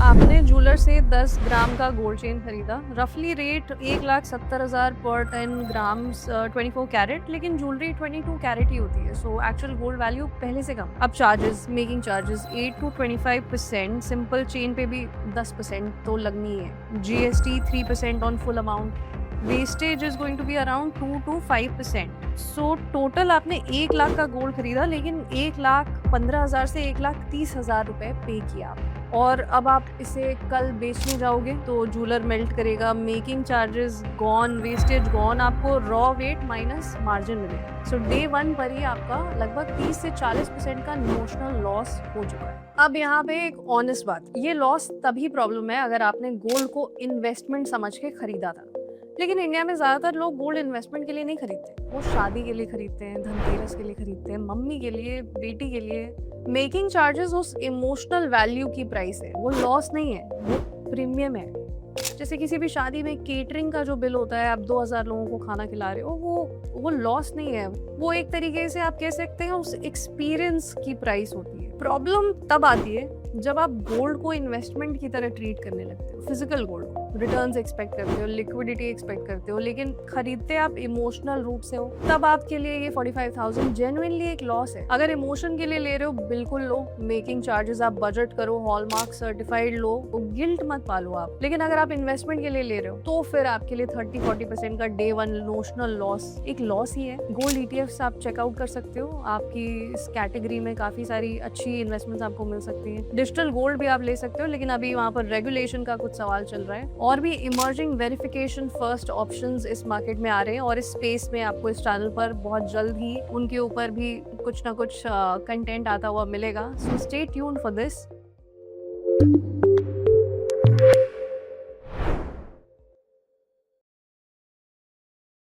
आपने ज्वेलर से 10 ग्राम का गोल्ड चेन खरीदा, रफली रेट 1,70,000 पर 10 ग्राम्स 24 कैरेट, लेकिन ज्वेलरी 22 कैरेट ही होती है, सो एक्चुअल गोल्ड वैल्यू पहले से कम। अब charges, making charges 8 to 25%, simple chain पे भी 10% तो लगनी है, GST 3% on full amount, wastage is going to be around 2 to 5%। So total आपने 1 लाख का गोल्ड खरीदा, लेकिन 1,15,000 से 1,30,000 रुपए पे किया, और अब आप इसे कल बेचने जाओगे तो ज्वेलर मेल्ट करेगा, making charges gone, wastage gone, आपको रॉ वेट माइनस मार्जिन मिलेगा। सो डे 1 पर ही आपका लगभग 30 से 40% का नोशनल लॉस हो चुका है। अब यहाँ पे एक ऑनेस्ट बात, ये लॉस तभी प्रॉब्लम है अगर आपने गोल्ड को इन्वेस्टमेंट समझ के खरीदा था, लेकिन इंडिया में ज़्यादातर लोग गोल्ड इन्वेस्टमेंट के लिए नहीं खरीदते, वो शादी के लिए खरीदते हैं, धनतेरस के लिए खरीदते हैं, मम्मी के लिए, बेटी के लिए। मेकिंग चार्जेस उस इमोशनल वैल्यू की प्राइस है, वो लॉस नहीं है, वो प्रीमियम है। जैसे किसी भी शादी में केटरिंग का जो बिल होता है, आप 2,000 लोगों को खाना खिला रहे हो, वो लॉस नहीं है, वो एक तरीके से आप कह सकते हैं उस एक्सपीरियंस की प्राइस होती है। प्रॉब्लम तब आती है जब आप गोल्ड को इन्वेस्टमेंट की तरह ट्रीट करने लगते हो, फिजिकल गोल्ड को रिटर्न्स एक्सपेक्ट करते हो, लिक्विडिटी एक्सपेक्ट करते हो, लेकिन खरीदते आप इमोशनल रूट से हो, तब आपके लिए ये 45,000 जेन्युइनली एक लॉस है। अगर इमोशन के लिए ले रहे हो, बिल्कुल लो, मेकिंग चार्जेस आप बजट करो, हॉलमार्क सर्टिफाइड लो, गिल्ट मत पालो आप। लेकिन अगर आप इन्वेस्टमेंट के लिए ले रहे हो तो फिर आपके लिए 30-40% का डे 1 नोशनल लॉस एक लॉस ही है। गोल्ड ईटीएफ्स आप चेकआउट कर सकते हो, आपकी इस कैटेगरी में काफी सारी अच्छी इन्वेस्टमेंट्स आपको मिल सकती हैं। डिजिटल गोल्ड भी आप ले सकते हो, लेकिन अभी वहाँ पर रेगुलेशन का कुछ सवाल चल रहा है, और भी इमर्जिंग वेरिफिकेशन फर्स्ट ऑप्शंस इस मार्केट में आ रहे हैं, और इस स्पेस में आपको इस चैनल पर बहुत जल्द ही उनके ऊपर भी कुछ ना कुछ कंटेंट आता हुआ मिलेगा। So stay tuned for this.